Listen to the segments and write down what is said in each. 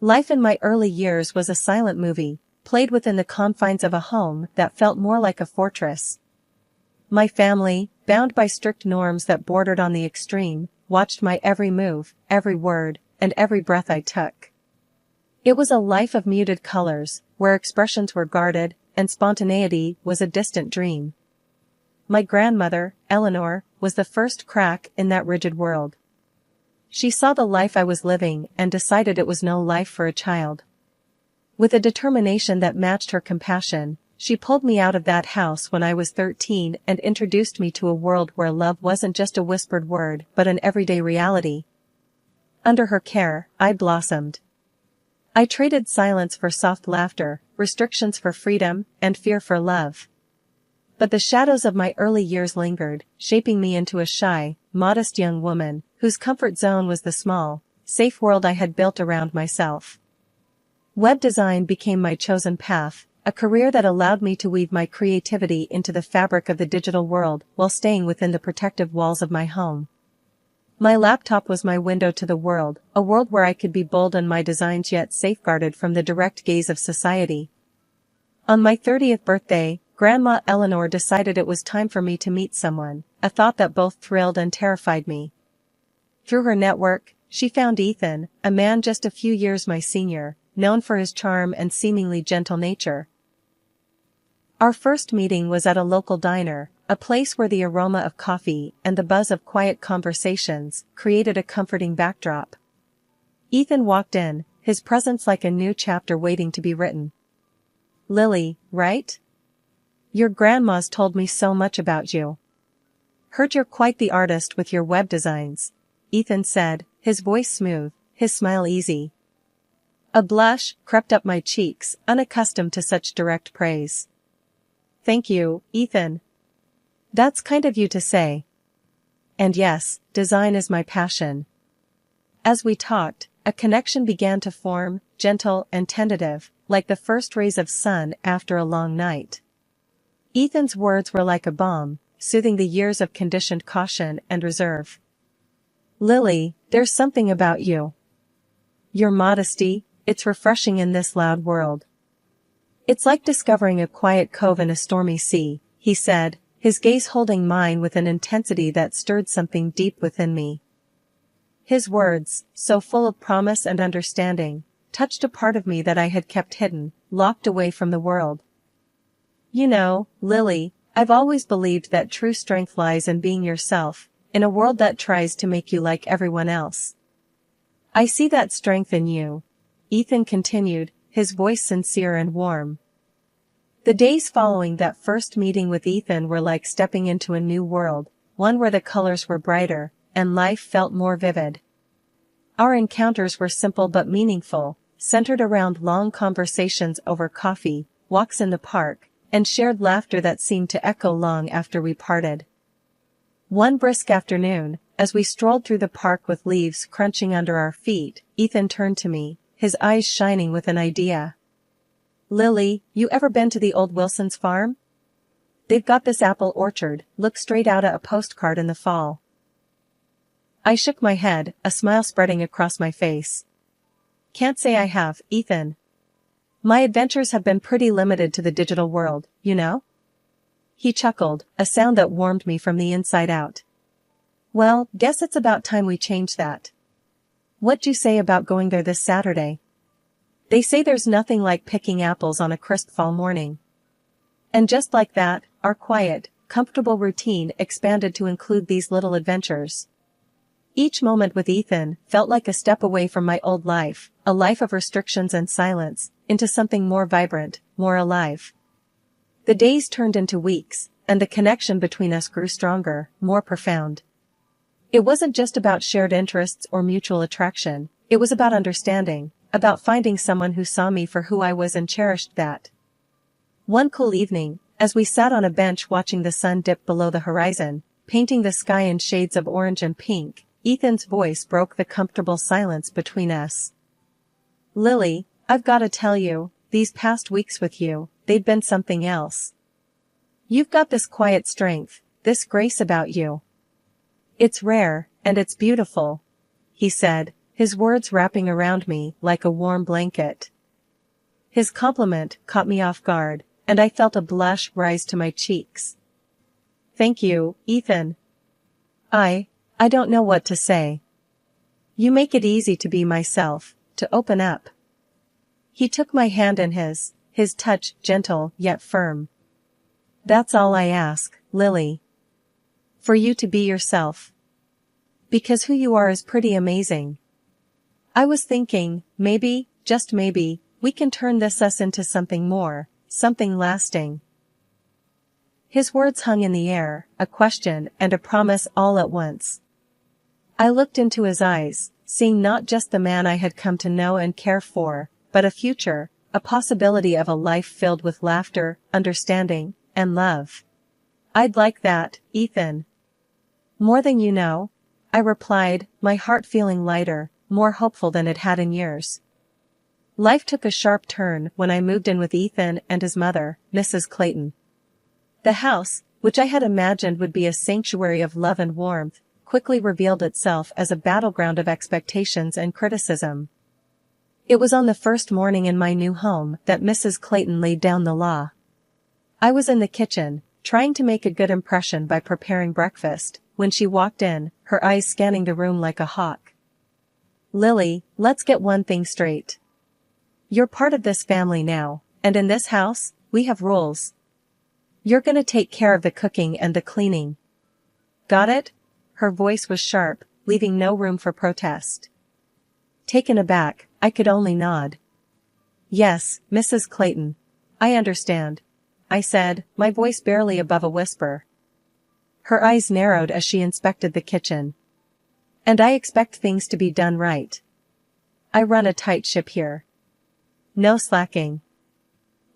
Life in my early years was a silent movie, played within the confines of a home that felt more like a fortress. My family, bound by strict norms that bordered on the extreme, watched my every move, every word, and every breath I took. It was a life of muted colors, where expressions were guarded, and spontaneity was a distant dream. My grandmother, Eleanor, was the first crack in that rigid world. She saw the life I was living and decided it was no life for a child. With a determination that matched her compassion, she pulled me out of that house when I was 13 and introduced me to a world where love wasn't just a whispered word but an everyday reality. Under her care, I blossomed. I traded silence for soft laughter, restrictions for freedom, and fear for love. But the shadows of my early years lingered, shaping me into a shy, modest young woman, whose comfort zone was the small, safe world I had built around myself. Web design became my chosen path, a career that allowed me to weave my creativity into the fabric of the digital world while staying within the protective walls of my home. My laptop was my window to the world, a world where I could be bold in my designs yet safeguarded from the direct gaze of society. On my 30th birthday, Grandma Eleanor decided it was time for me to meet someone, a thought that both thrilled and terrified me. Through her network, she found Ethan, a man just a few years my senior, known for his charm and seemingly gentle nature. Our first meeting was at a local diner, a place where the aroma of coffee and the buzz of quiet conversations created a comforting backdrop. Ethan walked in, his presence like a new chapter waiting to be written. "Lily, right? Your grandma's told me so much about you. Heard you're quite the artist with your web designs," Ethan said, his voice smooth, his smile easy. A blush crept up my cheeks, unaccustomed to such direct praise. "Thank you, Ethan. That's kind of you to say. And yes, design is my passion." As we talked, a connection began to form, gentle and tentative, like the first rays of sun after a long night. Ethan's words were like a balm, soothing the years of conditioned caution and reserve. "Lily, there's something about you. Your modesty, it's refreshing in this loud world. It's like discovering a quiet cove in a stormy sea," he said, his gaze holding mine with an intensity that stirred something deep within me. His words, so full of promise and understanding, touched a part of me that I had kept hidden, locked away from the world. "You know, Lily, I've always believed that true strength lies in being yourself, in a world that tries to make you like everyone else. I see that strength in you," Ethan continued, his voice sincere and warm. The days following that first meeting with Ethan were like stepping into a new world, one where the colors were brighter, and life felt more vivid. Our encounters were simple but meaningful, centered around long conversations over coffee, walks in the park, and shared laughter that seemed to echo long after we parted. One brisk afternoon, as we strolled through the park with leaves crunching under our feet, Ethan turned to me, his eyes shining with an idea. "Lily, you ever been to the old Wilson's farm? They've got this apple orchard, look straight out of a postcard in the fall." I shook my head, a smile spreading across my face. "Can't say I have, Ethan. My adventures have been pretty limited to the digital world, you know?" He chuckled, a sound that warmed me from the inside out. "Well, guess it's about time we change that. What'd you say about going there this Saturday? They say there's nothing like picking apples on a crisp fall morning." And just like that, our quiet, comfortable routine expanded to include these little adventures. Each moment with Ethan felt like a step away from my old life, a life of restrictions and silence, into something more vibrant, more alive. The days turned into weeks, and the connection between us grew stronger, more profound. It wasn't just about shared interests or mutual attraction, it was about understanding, about finding someone who saw me for who I was and cherished that. One cool evening, as we sat on a bench watching the sun dip below the horizon, painting the sky in shades of orange and pink, Ethan's voice broke the comfortable silence between us. "Lily, I've gotta tell you, these past weeks with you, they've been something else. You've got this quiet strength, this grace about you. It's rare, and it's beautiful," he said, his words wrapping around me like a warm blanket. His compliment caught me off guard, and I felt a blush rise to my cheeks. "Thank you, Ethan. I don't know what to say. You make it easy to be myself, to open up." He took my hand in his touch gentle yet firm. "That's all I ask, Lily. For you to be yourself. Because who you are is pretty amazing. I was thinking, maybe, just maybe, we can turn us into something more, something lasting." His words hung in the air, a question and a promise all at once. I looked into his eyes, seeing not just the man I had come to know and care for, but a future, a possibility of a life filled with laughter, understanding, and love. "I'd like that, Ethan." "More than you know," I replied, my heart feeling lighter, more hopeful than it had in years. Life took a sharp turn when I moved in with Ethan and his mother, Mrs. Clayton. The house, which I had imagined would be a sanctuary of love and warmth, quickly revealed itself as a battleground of expectations and criticism. It was on the first morning in my new home that Mrs. Clayton laid down the law. I was in the kitchen, trying to make a good impression by preparing breakfast, when she walked in, her eyes scanning the room like a hawk. "Lily, let's get one thing straight. You're part of this family now, and in this house, we have rules. You're gonna take care of the cooking and the cleaning. Got it?" Her voice was sharp, leaving no room for protest. Taken aback, I could only nod. "Yes, Mrs. Clayton. I understand," I said, my voice barely above a whisper. Her eyes narrowed as she inspected the kitchen. "And I expect things to be done right. I run a tight ship here. No slacking."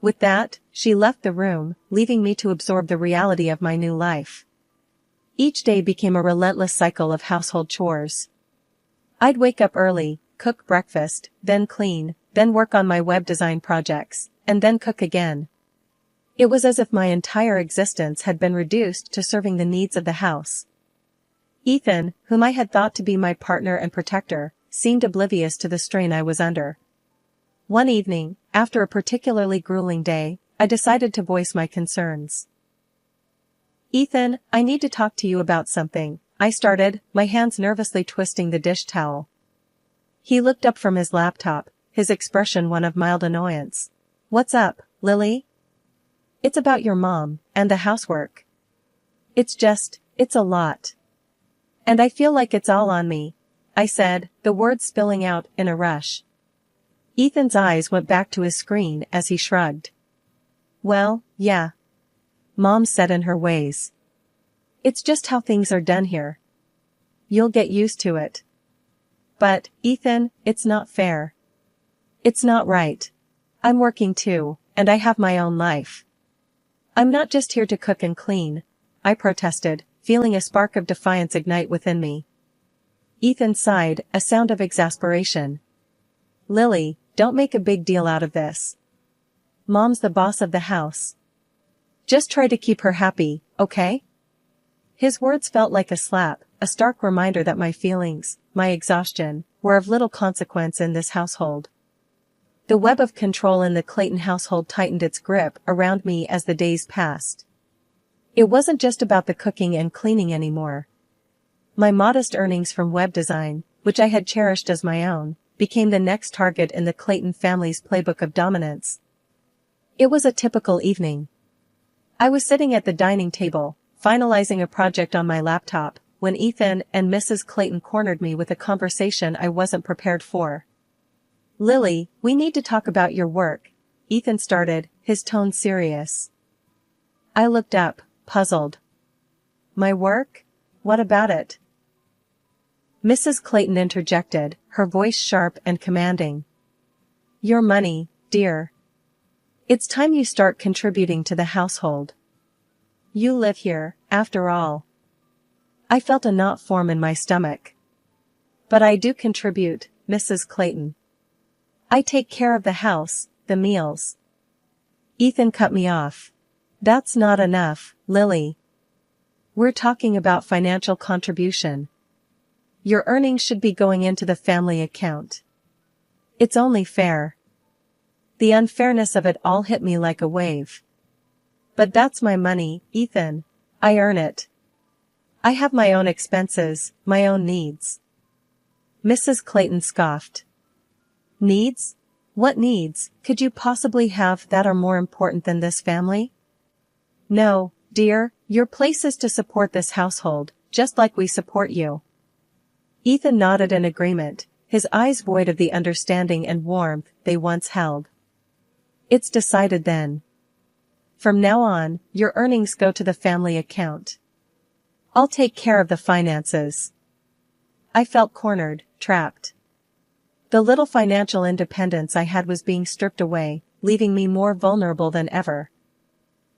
With that, she left the room, leaving me to absorb the reality of my new life. Each day became a relentless cycle of household chores. I'd wake up early, cook breakfast, then clean, then work on my web design projects, and then cook again. It was as if my entire existence had been reduced to serving the needs of the house. Ethan, whom I had thought to be my partner and protector, seemed oblivious to the strain I was under. One evening, after a particularly grueling day, I decided to voice my concerns. "Ethan, I need to talk to you about something," I started, my hands nervously twisting the dish towel. He looked up from his laptop, his expression one of mild annoyance. "What's up, Lily?" "It's about your mom, and the housework. It's a lot. And I feel like it's all on me," I said, the words spilling out in a rush. Ethan's eyes went back to his screen as he shrugged. "Well, yeah. Mom's set in her ways. It's just how things are done here. You'll get used to it." "But, Ethan, it's not fair. It's not right. I'm working too, and I have my own life. I'm not just here to cook and clean," I protested, feeling a spark of defiance ignite within me. Ethan sighed, a sound of exasperation. "Lily, don't make a big deal out of this. Mom's the boss of the house. Just try to keep her happy, okay?" His words felt like a slap, a stark reminder that my feelings, my exhaustion, were of little consequence in this household. The web of control in the Clayton household tightened its grip around me as the days passed. It wasn't just about the cooking and cleaning anymore. My modest earnings from web design, which I had cherished as my own, became the next target in the Clayton family's playbook of dominance. It was a typical evening. I was sitting at the dining table, finalizing a project on my laptop, when Ethan and Mrs. Clayton cornered me with a conversation I wasn't prepared for. "Lily, we need to talk about your work," Ethan started, his tone serious. I looked up, puzzled. "My work? What about it?" Mrs. Clayton interjected, her voice sharp and commanding. "Your money, dear. It's time you start contributing to the household. You live here, after all." I felt a knot form in my stomach. "But I do contribute, Mrs. Clayton. I take care of the house, the meals." Ethan cut me off. "That's not enough, Lily. We're talking about financial contribution. Your earnings should be going into the family account. It's only fair. The unfairness of it all hit me like a wave. But that's my money, Ethan. I earn it. I have my own expenses, my own needs. Mrs. Clayton scoffed. Needs? What needs could you possibly have that are more important than this family? No, dear, your place is to support this household, just like we support you. Ethan nodded in agreement, his eyes void of the understanding and warmth they once held. It's decided then. From now on, your earnings go to the family account. I'll take care of the finances. I felt cornered, trapped. The little financial independence I had was being stripped away, leaving me more vulnerable than ever.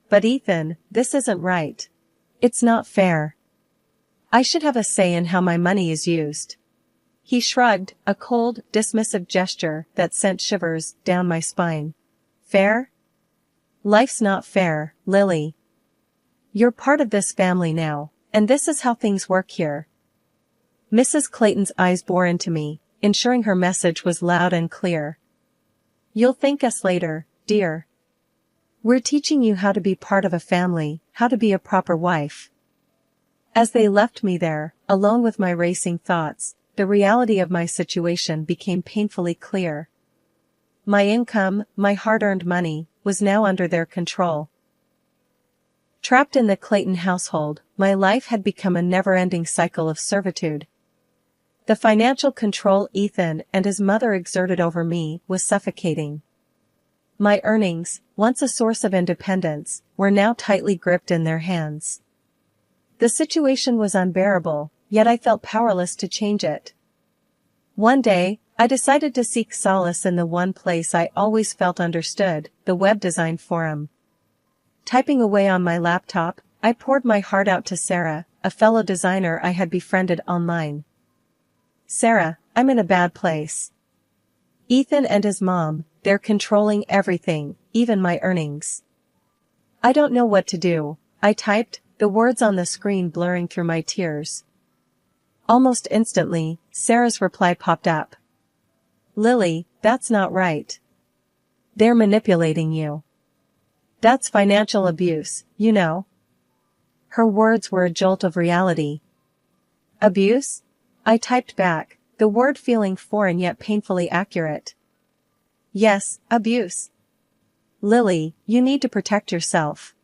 But Ethan, this isn't right. It's not fair. I should have a say in how my money is used. He shrugged, a cold, dismissive gesture that sent shivers down my spine. Fair? Life's not fair, Lily. You're part of this family now, and this is how things work here. Mrs. Clayton's eyes bore into me, ensuring her message was loud and clear. You'll thank us later, dear. We're teaching you how to be part of a family, how to be a proper wife. As they left me there, alone with my racing thoughts, the reality of my situation became painfully clear. My income, my hard-earned money, was now under their control. Trapped in the Clayton household, my life had become a never-ending cycle of servitude. The financial control Ethan and his mother exerted over me was suffocating. My earnings, once a source of independence, were now tightly gripped in their hands. The situation was unbearable, yet I felt powerless to change it. One day, I decided to seek solace in the one place I always felt understood, the web design forum. Typing away on my laptop, I poured my heart out to Sarah, a fellow designer I had befriended online. Sarah, I'm in a bad place. Ethan and his mom, they're controlling everything, even my earnings. I don't know what to do, I typed, the words on the screen blurring through my tears. Almost instantly, Sarah's reply popped up. Lily, that's not right. They're manipulating you. That's financial abuse, you know. Her words were a jolt of reality. Abuse? I typed back, the word feeling foreign yet painfully accurate. Yes, abuse. Lily, you need to protect yourself.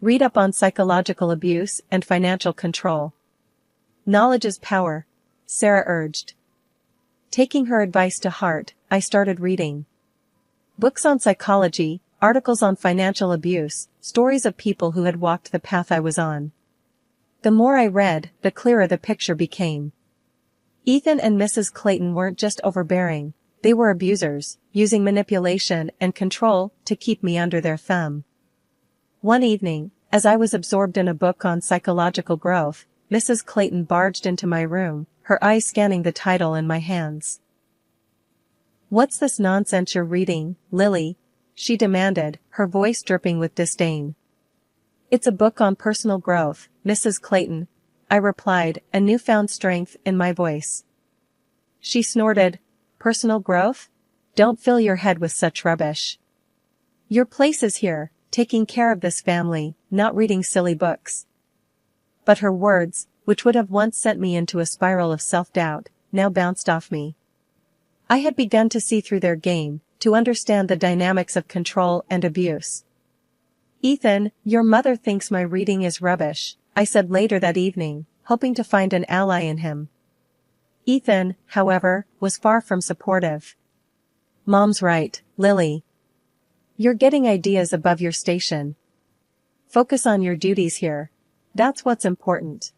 Read up on psychological abuse and financial control. Knowledge is power, Sarah urged. Taking her advice to heart, I started reading. Books on psychology, articles on financial abuse, stories of people who had walked the path I was on. The more I read, the clearer the picture became. Ethan and Mrs. Clayton weren't just overbearing, they were abusers, using manipulation and control to keep me under their thumb. One evening, as I was absorbed in a book on psychological growth, Mrs. Clayton barged into my room, her eyes scanning the title in my hands. What's this nonsense you're reading, Lily? She demanded, her voice dripping with disdain. It's a book on personal growth, Mrs. Clayton, I replied, a newfound strength in my voice. She snorted, personal growth? Don't fill your head with such rubbish. Your place is here, taking care of this family, not reading silly books. But her words, which would have once sent me into a spiral of self-doubt, now bounced off me. I had begun to see through their game, to understand the dynamics of control and abuse. Ethan, your mother thinks my reading is rubbish, I said later that evening, hoping to find an ally in him. Ethan, however, was far from supportive. Mom's right, Lily. You're getting ideas above your station. Focus on your duties here. That's what's important.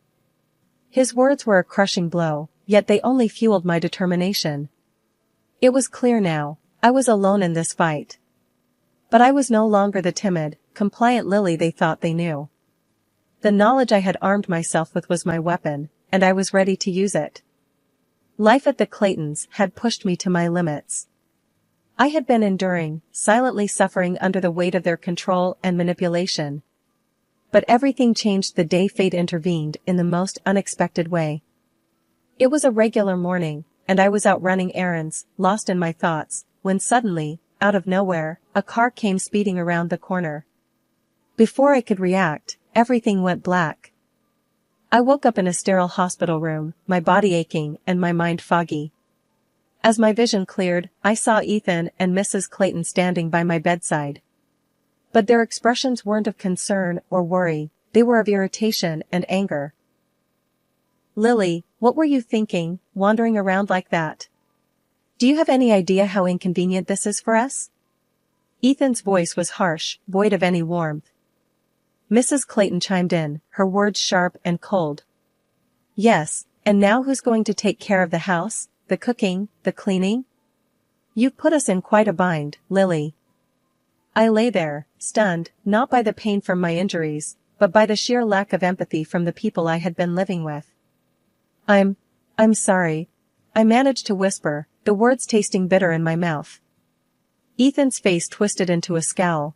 His words were a crushing blow, yet they only fueled my determination. It was clear now, I was alone in this fight. But I was no longer the timid, compliant Lily they thought they knew. The knowledge I had armed myself with was my weapon, and I was ready to use it. Life at the Claytons had pushed me to my limits. I had been enduring, silently suffering under the weight of their control and manipulation. But everything changed the day fate intervened in the most unexpected way. It was a regular morning, and I was out running errands, lost in my thoughts, when suddenly, out of nowhere, a car came speeding around the corner. Before I could react, everything went black. I woke up in a sterile hospital room, my body aching and my mind foggy. As my vision cleared, I saw Ethan and Mrs. Clayton standing by my bedside. But their expressions weren't of concern or worry, they were of irritation and anger. "Lily, what were you thinking, wandering around like that? Do you have any idea how inconvenient this is for us?" Ethan's voice was harsh, void of any warmth. Mrs. Clayton chimed in, her words sharp and cold. "Yes, and now who's going to take care of the house, the cooking, the cleaning? You've put us in quite a bind, Lily." I lay there, stunned, not by the pain from my injuries, but by the sheer lack of empathy from the people I had been living with. I'm sorry," I managed to whisper, the words tasting bitter in my mouth. Ethan's face twisted into a scowl.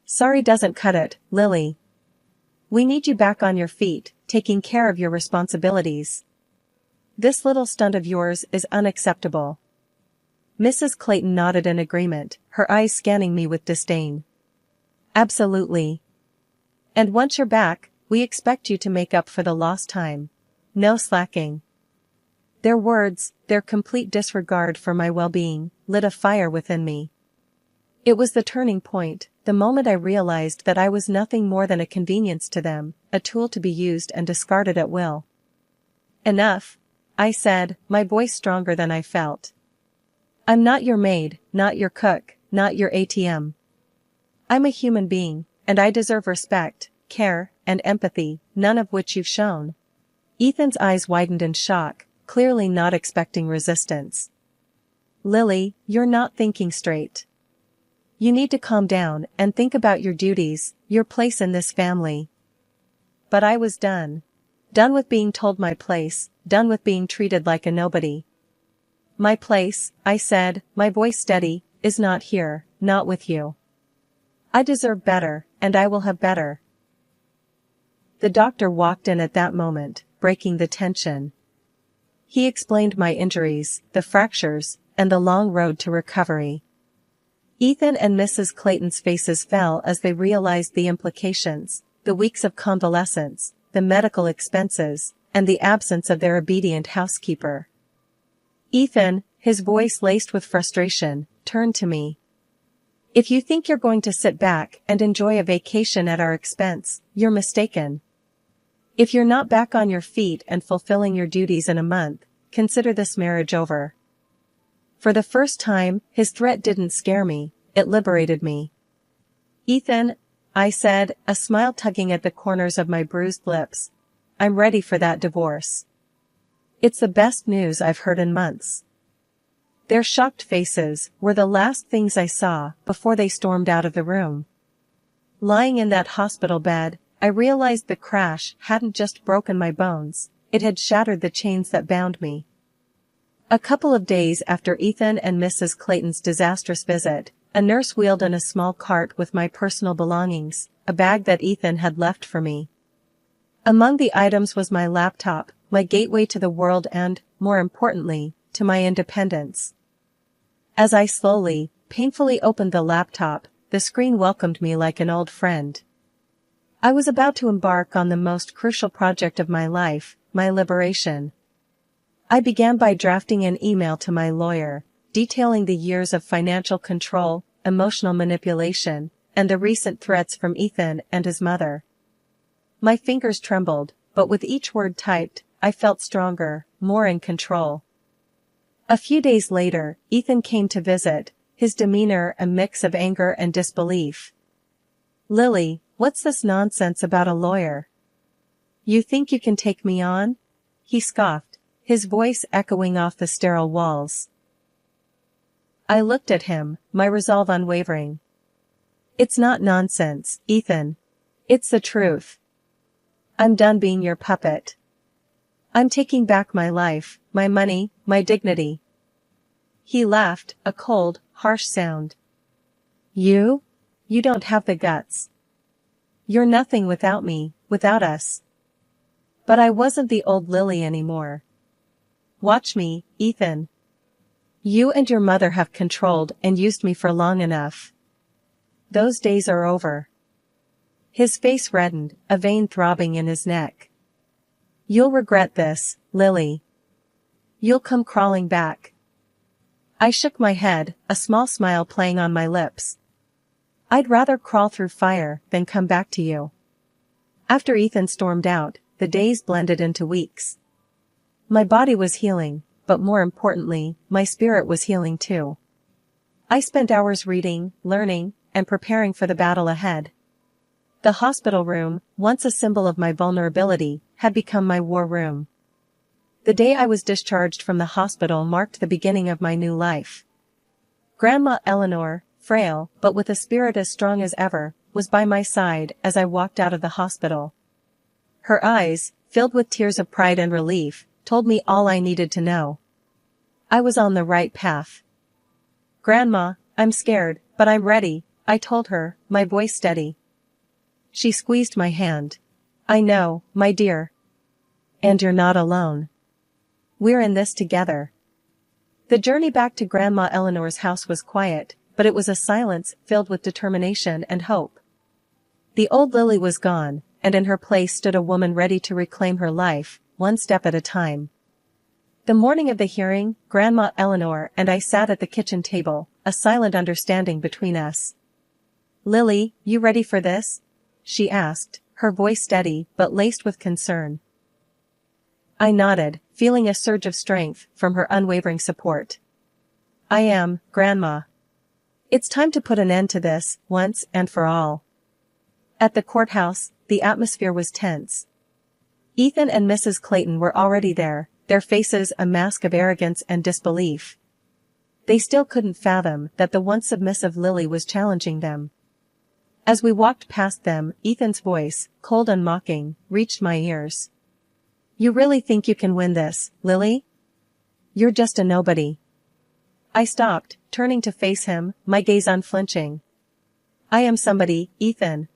"Sorry doesn't cut it, Lily. We need you back on your feet, taking care of your responsibilities. This little stunt of yours is unacceptable." Mrs. Clayton nodded in agreement, her eyes scanning me with disdain. "Absolutely. And once you're back, we expect you to make up for the lost time. No slacking." Their words, their complete disregard for my well-being, lit a fire within me. It was the turning point, the moment I realized that I was nothing more than a convenience to them, a tool to be used and discarded at will. "Enough," I said, my voice stronger than I felt. "I'm not your maid, not your cook, not your ATM. I'm a human being, and I deserve respect, care, and empathy, none of which you've shown." Ethan's eyes widened in shock, clearly not expecting resistance. "Lily, you're not thinking straight. You need to calm down and think about your duties, your place in this family." But I was done. Done with being told my place, done with being treated like a nobody. "My place," I said, my voice steady, "is not here, not with you. I deserve better, and I will have better." The doctor walked in at that moment, breaking the tension. He explained my injuries, the fractures, and the long road to recovery. Ethan and Mrs. Clayton's faces fell as they realized the implications, the weeks of convalescence, the medical expenses, and the absence of their obedient housekeeper. Ethan, his voice laced with frustration, turned to me. "If you think you're going to sit back and enjoy a vacation at our expense, you're mistaken. If you're not back on your feet and fulfilling your duties in a month, consider this marriage over." For the first time, his threat didn't scare me, it liberated me. "Ethan," I said, a smile tugging at the corners of my bruised lips, "I'm ready for that divorce. It's the best news I've heard in months." Their shocked faces were the last things I saw before they stormed out of the room. Lying in that hospital bed, I realized the crash hadn't just broken my bones, it had shattered the chains that bound me. A couple of days after Ethan and Mrs. Clayton's disastrous visit, a nurse wheeled in a small cart with my personal belongings, a bag that Ethan had left for me. Among the items was my laptop, my gateway to the world and, more importantly, to my independence. As I slowly, painfully opened the laptop, the screen welcomed me like an old friend. I was about to embark on the most crucial project of my life, my liberation. I began by drafting an email to my lawyer, detailing the years of financial control, emotional manipulation, and the recent threats from Ethan and his mother. My fingers trembled, but with each word typed, I felt stronger, more in control. A few days later, Ethan came to visit, his demeanor a mix of anger and disbelief. "Lily, what's this nonsense about a lawyer? You think you can take me on?" he scoffed, his voice echoing off the sterile walls. I looked at him, my resolve unwavering. "It's not nonsense, Ethan. It's the truth. I'm done being your puppet. I'm taking back my life, my money, my dignity." He laughed, a cold, harsh sound. You? You don't have the guts. You're nothing without me, without us." But I wasn't the old Lily anymore. Watch me, Ethan. You and your mother have controlled and used me for long enough. Those days are over. His face reddened, a vein throbbing in his neck. You'll regret this, Lily. You'll come crawling back. I shook my head, a small smile playing on my lips. I'd rather crawl through fire than come back to you. After Ethan stormed out, the days blended into weeks. My body was healing, but more importantly, my spirit was healing too. I spent hours reading, learning, and preparing for the battle ahead. The hospital room, once a symbol of my vulnerability, had become my war room. The day I was discharged from the hospital marked the beginning of my new life. Grandma Eleanor, frail, but with a spirit as strong as ever, was by my side as I walked out of the hospital. Her eyes, filled with tears of pride and relief, told me all I needed to know. I was on the right path. Grandma, I'm scared, but I'm ready, I told her, my voice steady. She squeezed my hand. I know, my dear. And you're not alone. We're in this together. The journey back to Grandma Eleanor's house was quiet, but it was a silence filled with determination and hope. The old Lily was gone, and in her place stood a woman ready to reclaim her life, one step at a time. The morning of the hearing, Grandma Eleanor and I sat at the kitchen table, a silent understanding between us. Lily, you ready for this? She asked, her voice steady but laced with concern. I nodded, feeling a surge of strength from her unwavering support. I am, Grandma. It's time to put an end to this, once and for all. At the courthouse, the atmosphere was tense. Ethan and Mrs. Clayton were already there, their faces a mask of arrogance and disbelief. They still couldn't fathom that the once submissive Lily was challenging them. As we walked past them, Ethan's voice, cold and mocking, reached my ears. You really think you can win this, Lily? You're just a nobody. I stopped, turning to face him, my gaze unflinching. I am somebody, Ethan.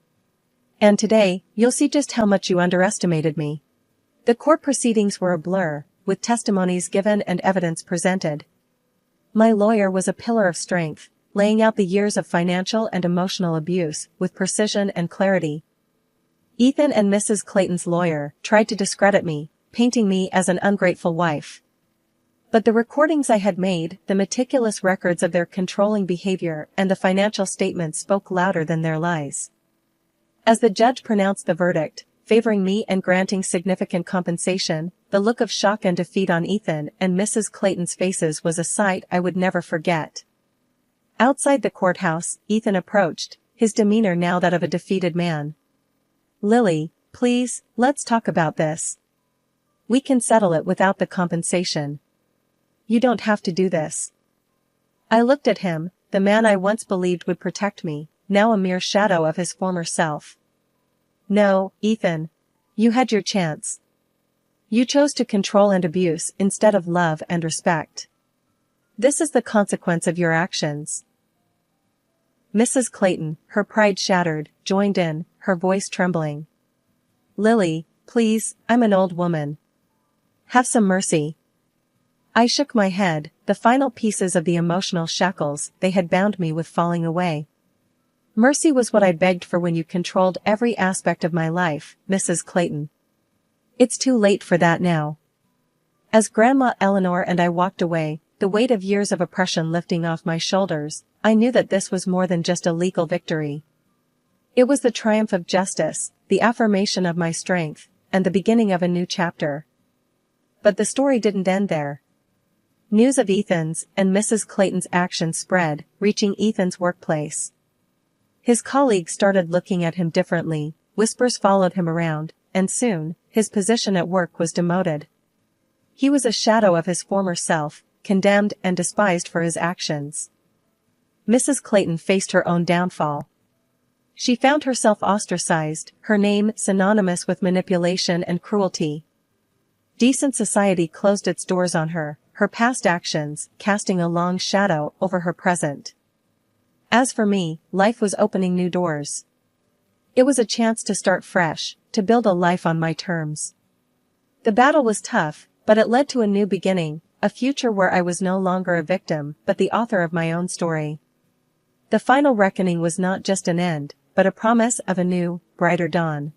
And today, you'll see just how much you underestimated me. The court proceedings were a blur, with testimonies given and evidence presented. My lawyer was a pillar of strength, laying out the years of financial and emotional abuse with precision and clarity. Ethan and Mrs. Clayton's lawyer tried to discredit me, painting me as an ungrateful wife. But the recordings I had made, the meticulous records of their controlling behavior, and the financial statements spoke louder than their lies. As the judge pronounced the verdict, favoring me and granting significant compensation, the look of shock and defeat on Ethan and Mrs. Clayton's faces was a sight I would never forget. Outside the courthouse, Ethan approached, his demeanor now that of a defeated man. Lily, please, let's talk about this. We can settle it without the compensation. You don't have to do this. I looked at him, the man I once believed would protect me, now a mere shadow of his former self. No, Ethan. You had your chance. You chose to control and abuse instead of love and respect. This is the consequence of your actions. Mrs. Clayton, her pride shattered, joined in, her voice trembling. Lily, please, I'm an old woman. Have some mercy. I shook my head, the final pieces of the emotional shackles they had bound me with falling away. Mercy was what I begged for when you controlled every aspect of my life, Mrs. Clayton. It's too late for that now. As Grandma Eleanor and I walked away, the weight of years of oppression lifting off my shoulders, I knew that this was more than just a legal victory. It was the triumph of justice, the affirmation of my strength, and the beginning of a new chapter. But the story didn't end there. News of Ethan's and Mrs. Clayton's actions spread, reaching Ethan's workplace. His colleagues started looking at him differently, whispers followed him around, and soon, his position at work was demoted. He was a shadow of his former self, condemned and despised for his actions. Mrs. Clayton faced her own downfall. She found herself ostracized, her name synonymous with manipulation and cruelty. Decent society closed its doors on her, her past actions casting a long shadow over her present. As for me, life was opening new doors. It was a chance to start fresh, to build a life on my terms. The battle was tough, But it led to a new beginning, a future where I was no longer a victim, but the author of my own story. The final reckoning was not just an end, but a promise of a new, brighter dawn.